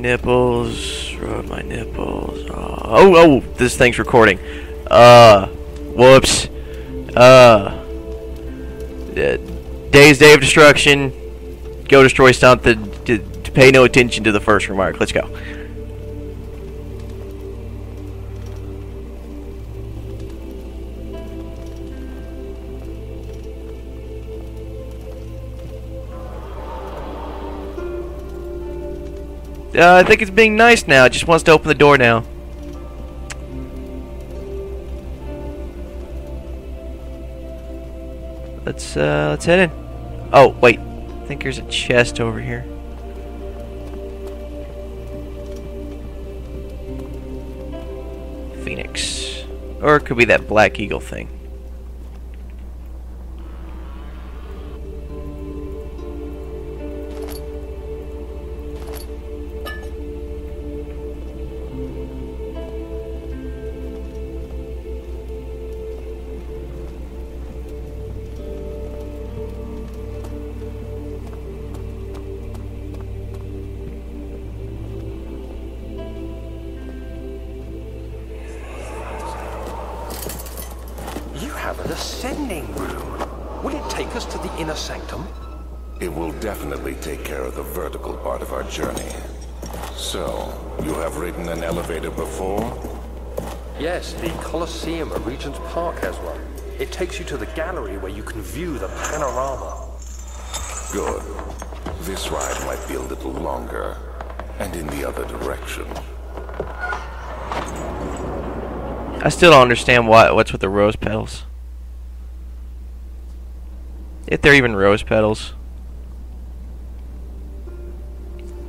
nipples. Rub my nipples. Oh, this thing's recording. Whoops. Day's Day of Destruction. Go destroy something. To pay no attention to the first remark. Let's go. I think it's being nice now. It just wants to open the door now. Let's head in. Oh, wait. I think there's a chest over here. Phoenix. Or it could be that Black Eagle thing. An ascending room. Will it take us to the inner sanctum? It will definitely take care of the vertical part of our journey. So, you have ridden an elevator before? Yes, the Colosseum at Regent's Park has one. It takes you to the gallery where you can view the panorama. Good. This ride might be a little longer, and in the other direction. I still don't understand what's with the rose petals. If they're even rose petals.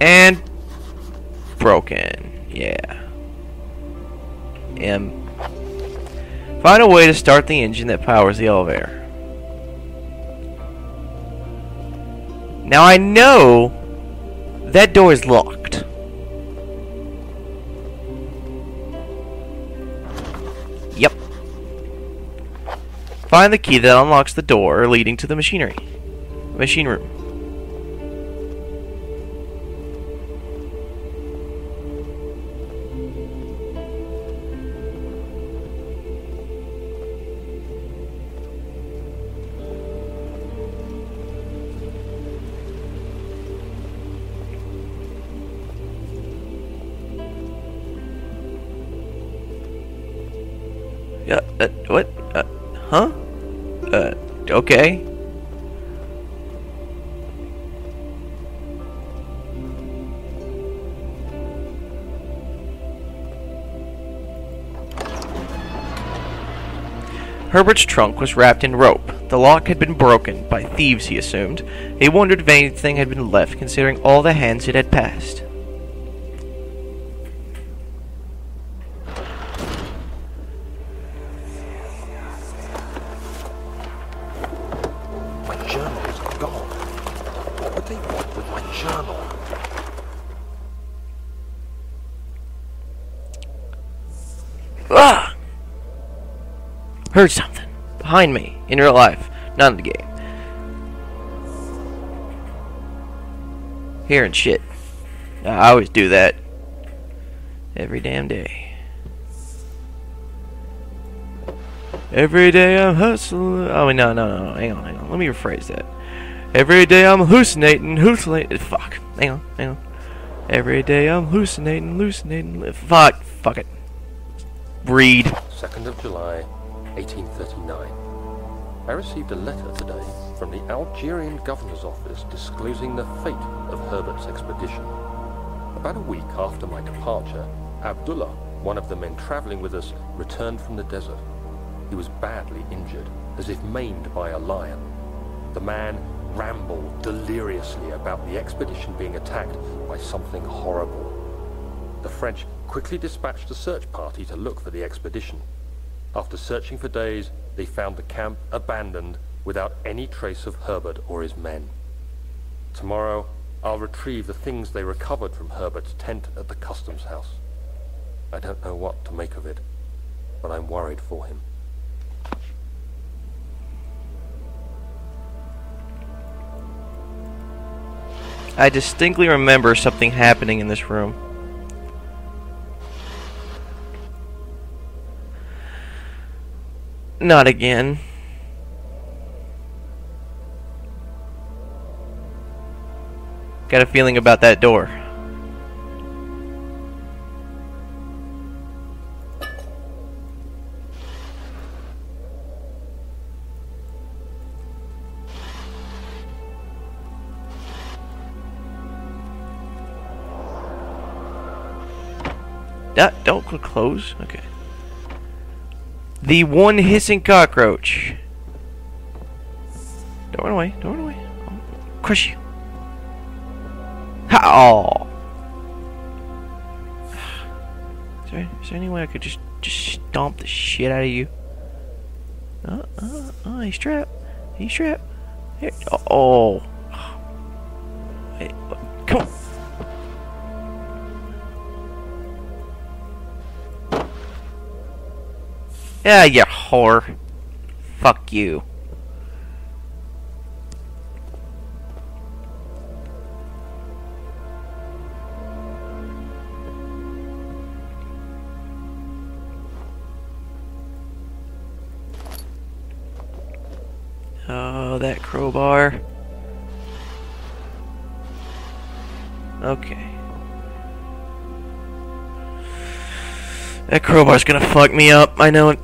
And broken. Yeah. Find a way to start the engine that powers the elevator. Now I know that door is locked. Yep. Find the key that unlocks the door leading to the machine room. Yeah, what? Huh? Okay. Herbert's trunk was wrapped in rope. The lock had been broken, by thieves he assumed. He wondered if anything had been left, considering all the hands it had passed. Ah! Heard something. Behind me. In real life. Not in the game. Hearing shit. I always do that. Every damn day. Every day I'm hustling. Oh, no. Hang on. Let me rephrase that. Every day I'm hallucinating. Fuck. Hang on. Every day I'm hallucinating. Fuck it. Read. 2nd of July, 1839. I received a letter today from the Algerian governor's office disclosing the fate of Herbert's expedition. About a week after my departure, Abdullah, one of the men traveling with us, returned from the desert. He was badly injured, as if maimed by a lion. The man rambled deliriously about the expedition being attacked by something horrible. The French quickly dispatched a search party to look for the expedition. After searching for days, they found the camp abandoned without any trace of Herbert or his men. Tomorrow, I'll retrieve the things they recovered from Herbert's tent at the customs house. I don't know what to make of it, but I'm worried for him. I distinctly remember something happening in this room. Not again. Got a feeling about that door. Don't close. Okay. The one hissing cockroach. Don't run away. Don't run away. I'll crush you. Ha! Oh. Is there any way I could just stomp the shit out of you? He's trapped. He's trapped. Here. Oh. Hey, come on. Yeah, you whore. Fuck you. Oh, that crowbar. Okay. That crowbar's gonna fuck me up. I know it.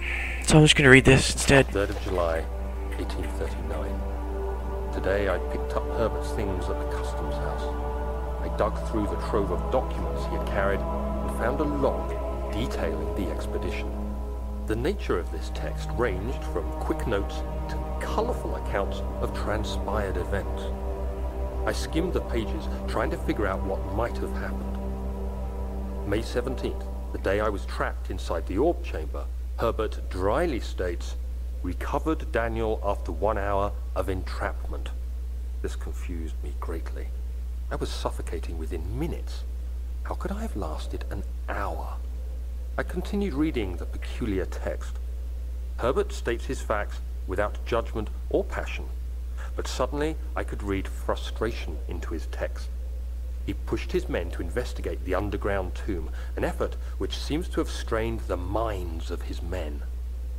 So I'm just gonna read this instead. 3rd of July, 1839. Today I picked up Herbert's things at the customs house. I dug through the trove of documents he had carried and found a log detailing the expedition. The nature of this text ranged from quick notes to colourful accounts of transpired events. I skimmed the pages, trying to figure out what might have happened. May 17th, the day I was trapped inside the orb chamber, Herbert dryly states, "Recovered Daniel after 1 hour of entrapment." This confused me greatly. I was suffocating within minutes. How could I have lasted an hour? I continued reading the peculiar text. Herbert states his facts without judgment or passion, but suddenly I could read frustration into his text. He pushed his men to investigate the underground tomb, an effort which seems to have strained the minds of his men.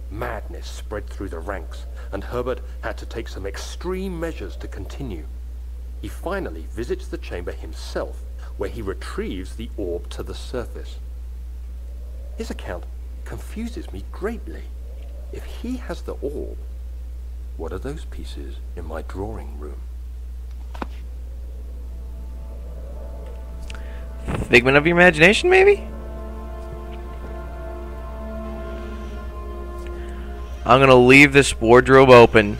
Madness spread through the ranks, and Herbert had to take some extreme measures to continue. He finally visits the chamber himself, where he retrieves the orb to the surface. His account confuses me greatly. If he has the orb, what are those pieces in my drawing room? Figment of your imagination, maybe? I'm gonna leave this wardrobe open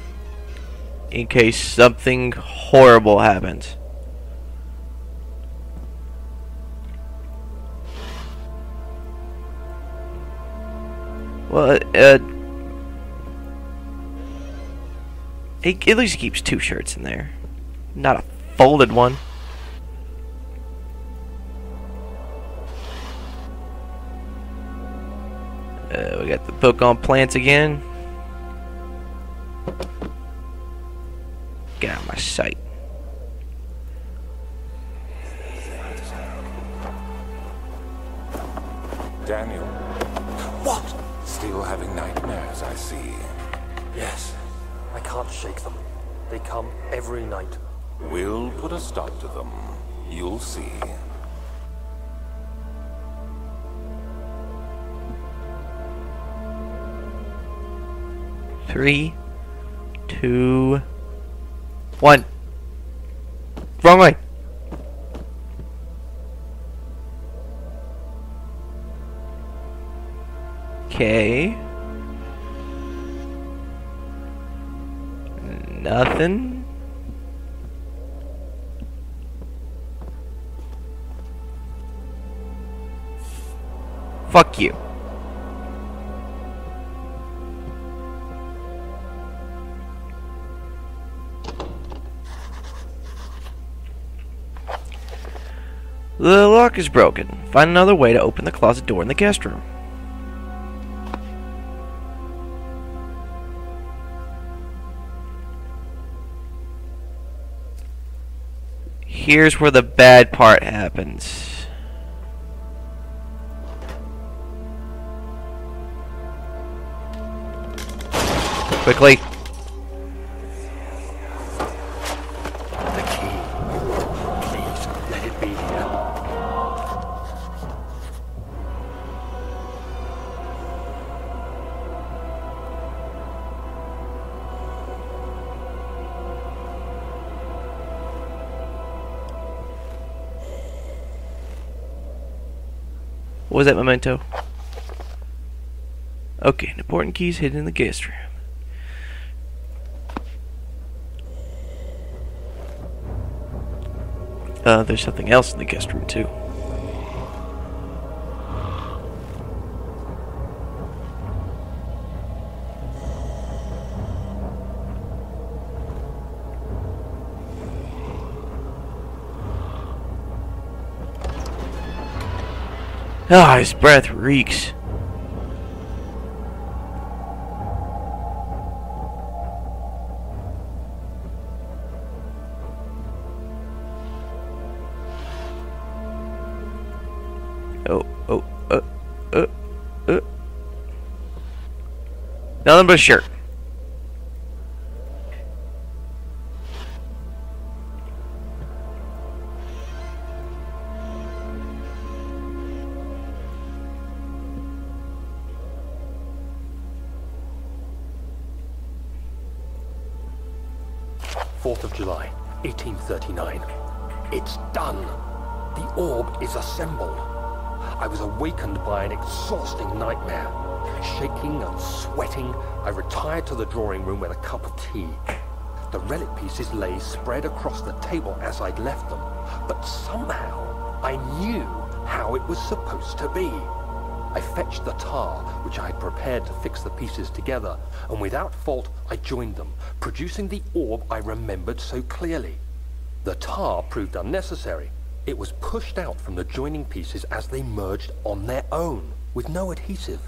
in case something horrible happens. Well, he at least keeps 2 shirts in there, not a folded one. We got the book on plants again. Get out of my sight. Daniel, What? still having nightmares, I see. Yes, I can't shake them. They come every night. We'll put a stop to them. You'll see. Three, 2, 1. Wrong way. Okay. Nothing. Fuck you. The lock is broken. Find another way to open the closet door in the guest room. Here's where the bad part happens. Quickly. The key. Please, let it be here. What was that memento? Okay, an important key is hidden in the guest room. There's something else in the guest room too. Ah, his breath reeks. Nothing but a shirt. July 1839. It's done. The orb is assembled. I was awakened by an exhausting nightmare. Shaking and sweating, I retired to the drawing room with a cup of tea. The relic pieces lay spread across the table as I'd left them, but somehow I knew how it was supposed to be. I fetched the tar, which I had prepared to fix the pieces together, and without fault I joined them, producing the orb I remembered so clearly. The tar proved unnecessary. It was pushed out from the joining pieces as they merged on their own, with no adhesive.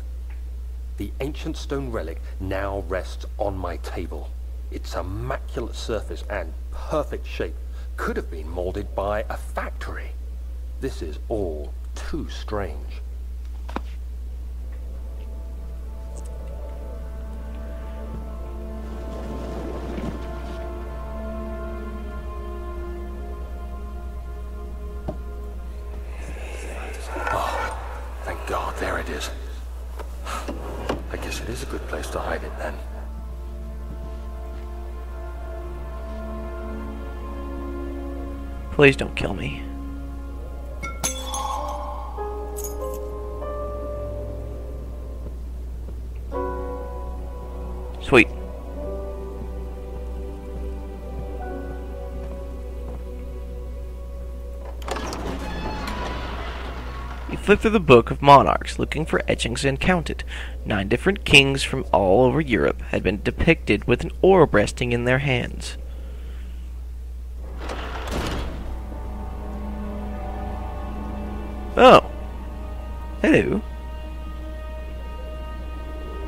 The ancient stone relic now rests on my table. Its immaculate surface and perfect shape could have been molded by a factory. This is all too strange. Oh, thank God, there it is. I guess it is a good place to hide it then. Please don't kill me. Sweet. You flip through the Book of Monarchs, looking for etchings, and counted. 9 different kings from all over Europe had been depicted with an orb resting in their hands. Oh. Hello.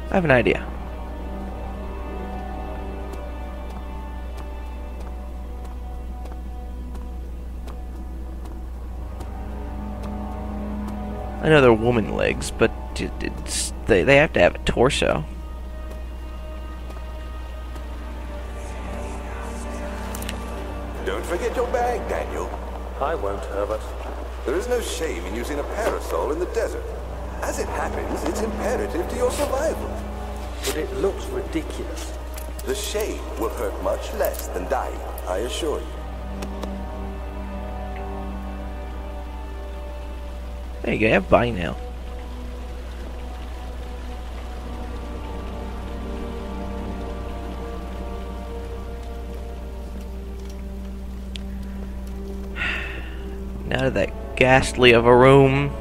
I have an idea. I know they're woman legs, but they have to have a torso. Don't forget your bag, Daniel. I won't, Herbert. There is no shame in using a parasol in the desert. As it happens, it's imperative to your survival. But it looks ridiculous. The shame will hurt much less than dying, I assure you. There you go, have body now. Now to that ghastly of a room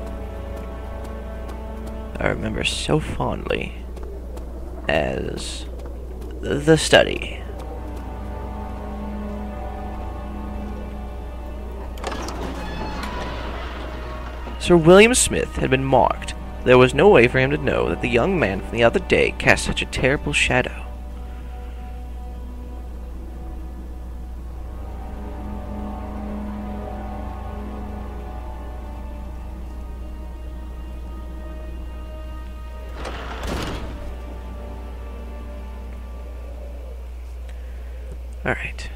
I remember so fondly as the study. Sir William Smith had been marked. There was no way for him to know that the young man from the other day cast such a terrible shadow. Alright.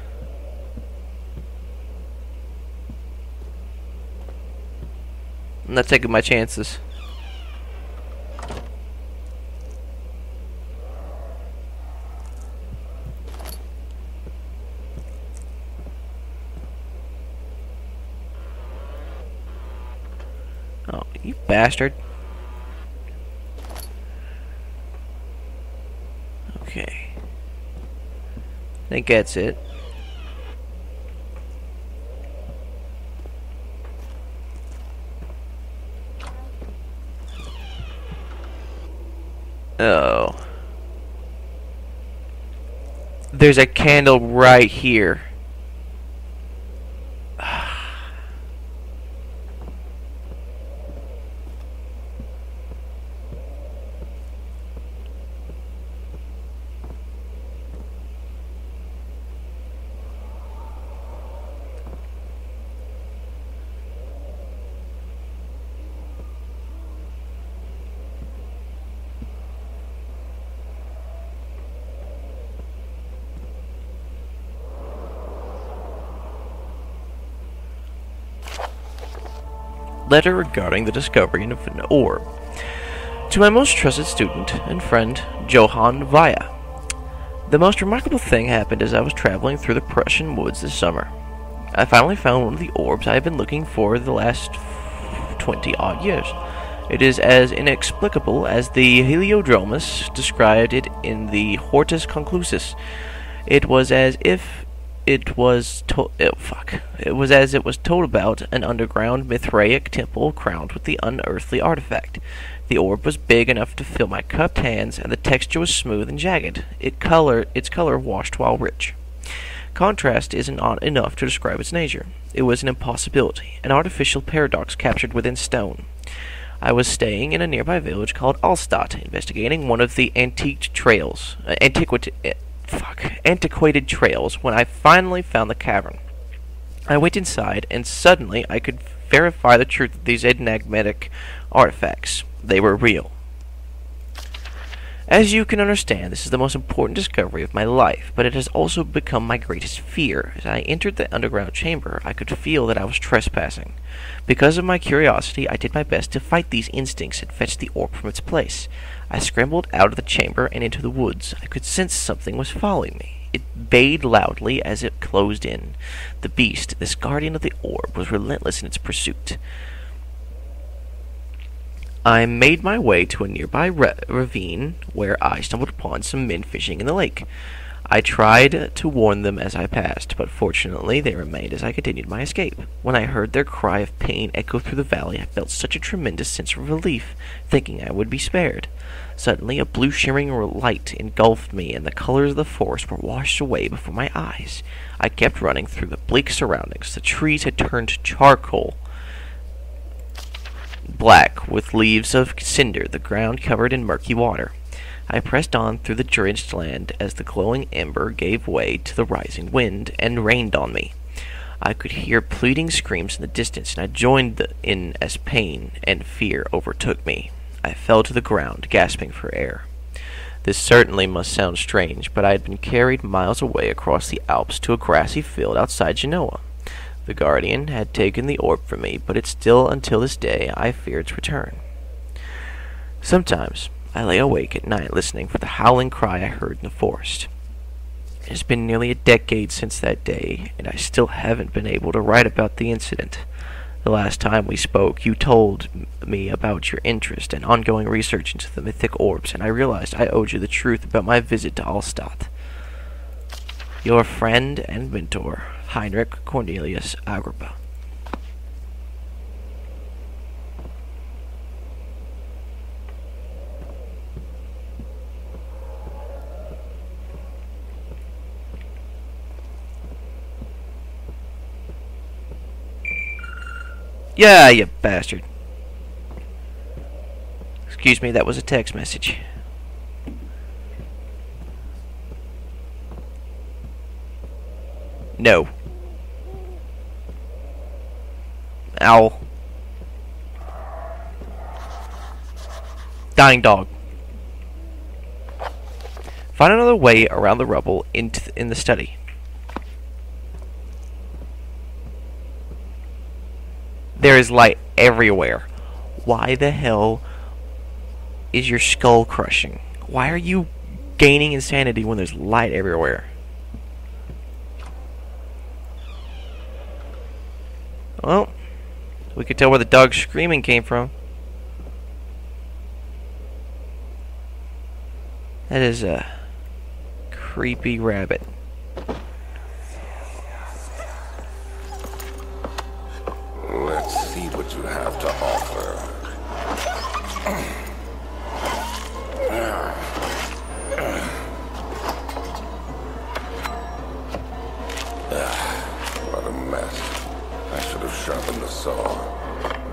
I'm not taking my chances. Oh, you bastard. Okay. I think that's it. Oh. There's a candle right here. Letter regarding the discovery of an orb. To my most trusted student and friend, Johann Vaya. The most remarkable thing happened as I was traveling through the Prussian woods this summer. I finally found one of the orbs I have been looking for the last 20-odd years. It is as inexplicable as the Heliodromus described it in the Hortus Conclusus. It was as if it was It was as it was told about an underground Mithraic temple crowned with the unearthly artifact. The orb was big enough to fill my cupped hands, and the texture was smooth and jagged. Its color washed while rich. Contrast isn't enough to describe its nature. It was an impossibility, an artificial paradox captured within stone. I was staying in a nearby village called Alstadt, investigating one of the antiquated trails when I finally found the cavern. I went inside, and suddenly I could verify the truth of these enigmatic artifacts. They were real. As you can understand, this is the most important discovery of my life, but it has also become my greatest fear. As I entered the underground chamber, I could feel that I was trespassing. Because of my curiosity, I did my best to fight these instincts and fetch the orb from its place. I scrambled out of the chamber and into the woods. I could sense something was following me. It bayed loudly as it closed in. The beast, this guardian of the orb, was relentless in its pursuit. I made my way to a nearby ravine where I stumbled upon some men fishing in the lake. I tried to warn them as I passed, but fortunately they remained as I continued my escape. When I heard their cry of pain echo through the valley, I felt such a tremendous sense of relief, thinking I would be spared. Suddenly, a blue shimmering light engulfed me, and the colors of the forest were washed away before my eyes. I kept running through the bleak surroundings. The trees had turned charcoal black, with leaves of cinder, the ground covered in murky water. I pressed on through the drenched land as the glowing ember gave way to the rising wind and rained on me. I could hear pleading screams in the distance, and I joined in as pain and fear overtook me. I fell to the ground, gasping for air. This certainly must sound strange, but I had been carried miles away across the Alps to a grassy field outside Genoa. The guardian had taken the orb from me, but until this day, I fear its return. Sometimes I lay awake at night listening for the howling cry I heard in the forest. It has been nearly a decade since that day, and I still haven't been able to write about the incident. The last time we spoke, you told me about your interest and ongoing research into the mythic orbs, and I realized I owed you the truth about my visit to Alstadt. Your friend and mentor, Heinrich Cornelius Agrippa. Yeah, you bastard. Excuse me, that was a text message. No. Ow. Dying dog. Find another way around the rubble in the study. There is light everywhere. Why the hell is your skull crushing? Why are you gaining insanity when there's light everywhere? Well, we could tell where the dog screaming came from. That is a creepy rabbit. Let's see what you have to offer. What a mess. I should have sharpened the saw,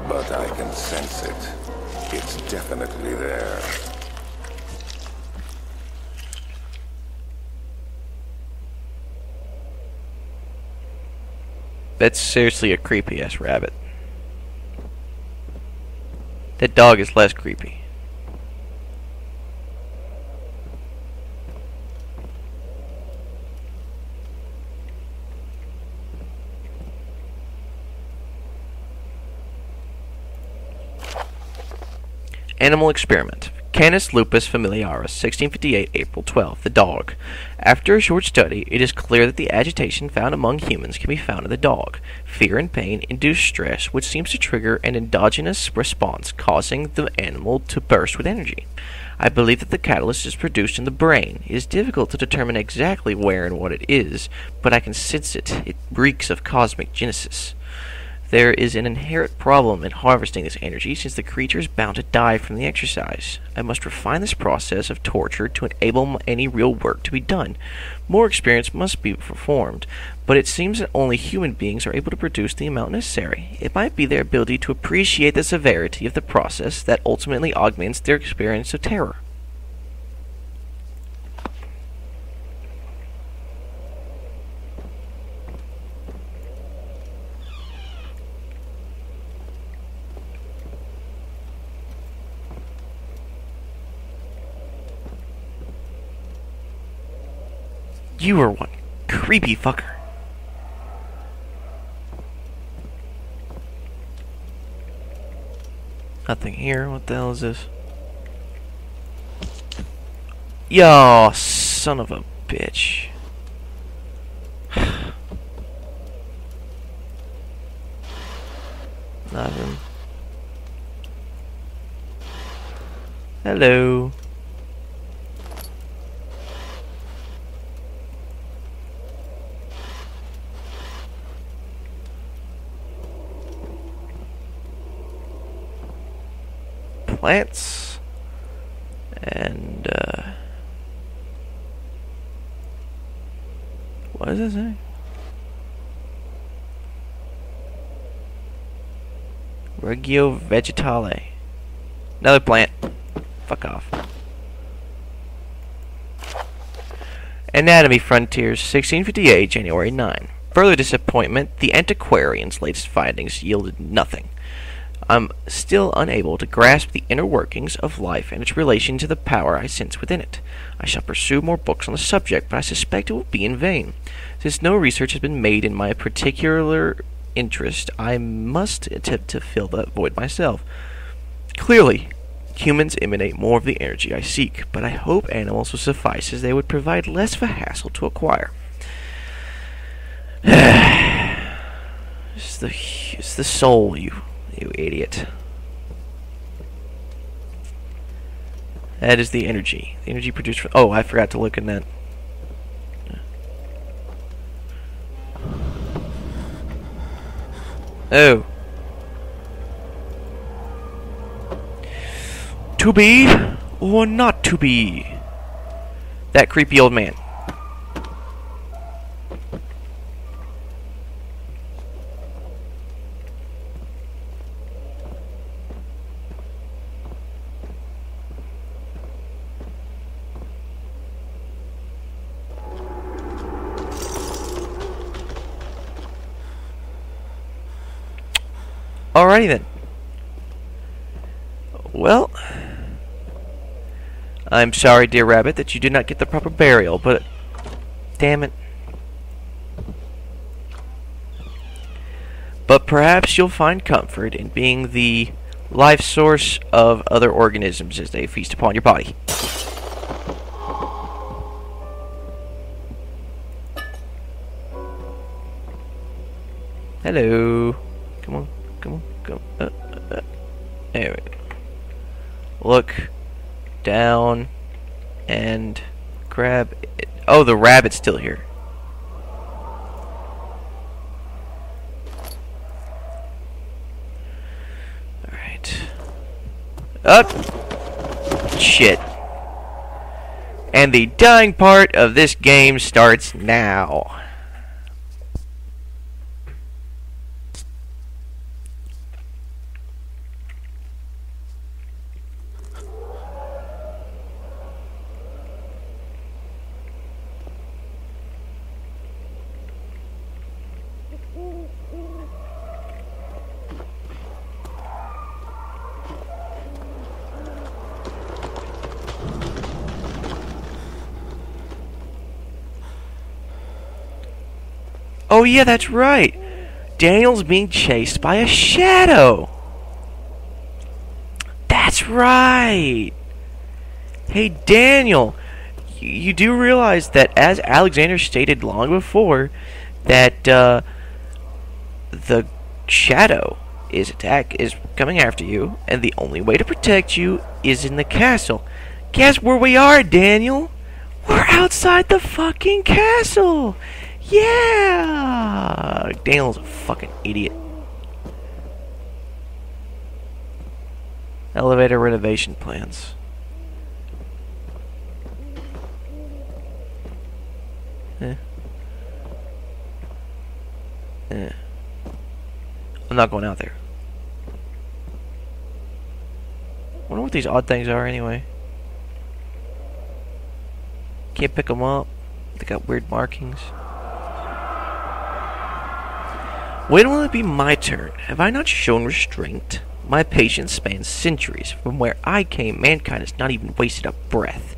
but I can sense it. It's definitely there. That's seriously a creepy-ass rabbit. That dog is less creepy. Animal experiment. Canis lupus familiaris, 1658, April 12. The dog. After a short study, it is clear that the agitation found among humans can be found in the dog. Fear and pain induce stress, which seems to trigger an endogenous response, causing the animal to burst with energy. I believe that the catalyst is produced in the brain. It is difficult to determine exactly where and what it is, but I can sense it. It reeks of cosmic genesis. There is an inherent problem in harvesting this energy since the creature is bound to die from the exercise. I must refine this process of torture to enable any real work to be done. More experience must be performed, but it seems that only human beings are able to produce the amount necessary. It might be their ability to appreciate the severity of the process that ultimately augments their experience of terror. You are one creepy fucker. Nothing here. What the hell is this? Yo, son of a bitch. Nothing. Hello. Plants and what does it say? Regio vegetale. Another plant. Fuck off. Anatomy Frontiers, 1658, January 9. Further disappointment, the antiquarian's latest findings yielded nothing. I'm still unable to grasp the inner workings of life and its relation to the power I sense within it. I shall pursue more books on the subject, but I suspect it will be in vain. Since no research has been made in my particular interest, I must attempt to fill that void myself. Clearly, humans emanate more of the energy I seek, but I hope animals will suffice, as they would provide less of a hassle to acquire. It's the soul, you idiot. That is the energy. The energy produced from... Oh, I forgot to look in that. Oh. To be or not to be? That creepy old man. Alrighty then. Well, I'm sorry, dear rabbit, that you did not get the proper burial, but damn it. but perhaps you'll find comfort in being the life source of other organisms as they feast upon your body. Hello. Come on, come on, come on. There we go. Look down and grab it. Oh, the rabbit's still here. Alright. Up! Shit. And the dying part of this game starts now. Oh yeah, that's right. Daniel's being chased by a shadow. That's right. Hey Daniel, you do realize that, as Alexander stated long before, that the shadow is coming after you, and the only way to protect you is in the castle. Guess where we are, Daniel? We're outside the fucking castle. Yeah! Daniel's a fucking idiot. Elevator renovation plans. I'm not going out there. Wonder what these odd things are anyway. Can't pick them up. They got weird markings. When will it be my turn? Have I not shown restraint? My patience spans centuries. From where I came, mankind has not even wasted a breath.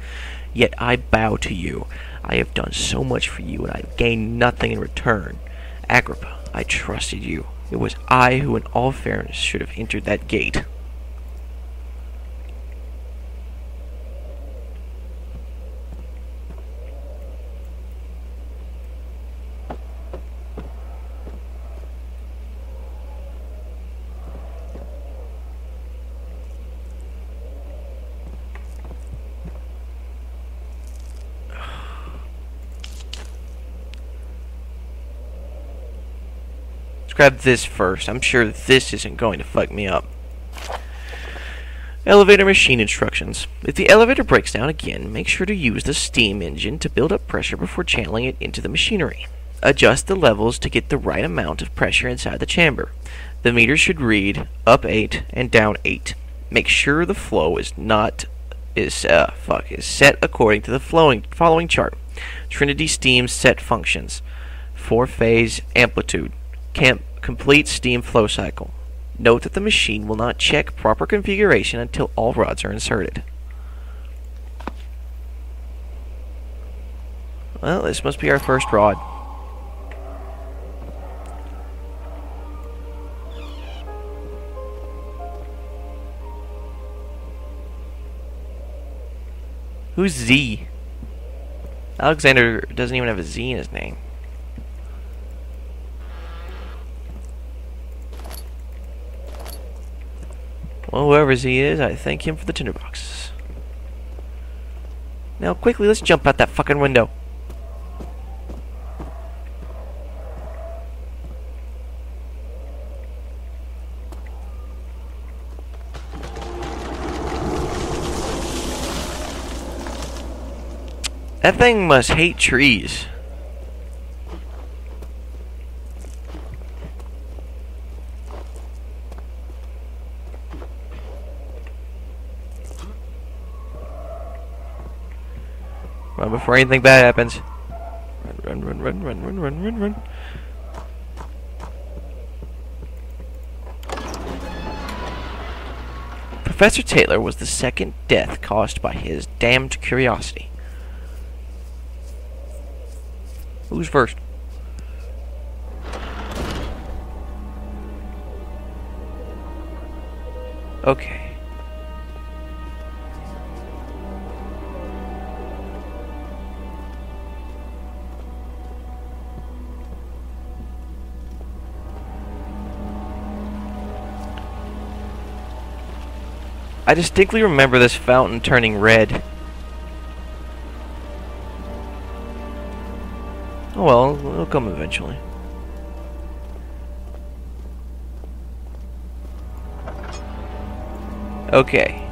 Yet I bow to you. I have done so much for you, and I have gained nothing in return. Agrippa, I trusted you. It was I who, in all fairness, should have entered that gate. Grab this first. I'm sure this isn't going to fuck me up. Elevator machine instructions. If the elevator breaks down again, make sure to use the steam engine to build up pressure before channeling it into the machinery. Adjust the levels to get the right amount of pressure inside the chamber. The meter should read up 8 and down 8. Make sure the flow is set according to the following chart. Trinity steam set functions. 4-phase amplitude. Complete steam flow cycle. Note that the machine will not check proper configuration until all rods are inserted. Well, this must be our first rod. Who's Z? Alexander doesn't even have a Z in his name. Well, whoever Z is, I thank him for the tinderboxes. Now, quickly, let's jump out that fucking window. That thing must hate trees. Run before anything bad happens. Run, run, run, run, run, run, run, run, run. Professor Taylor was the second death caused by his damned curiosity. Who's first? Okay. I distinctly remember this fountain turning red. Oh well, it'll come eventually. Okay.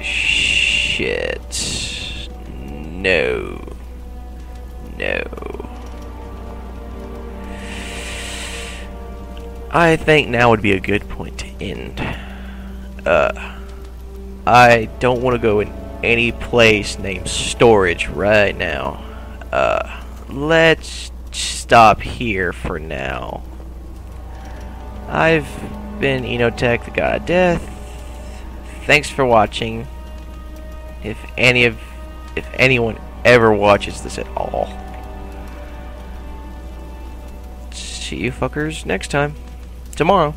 Shit. No. No. I think now would be a good point to end. I don't want to go in any place named storage right now. Let's stop here for now. I've been Inotak, the God of Death. Thanks for watching. If anyone ever watches this at all. See you fuckers next time. Tomorrow.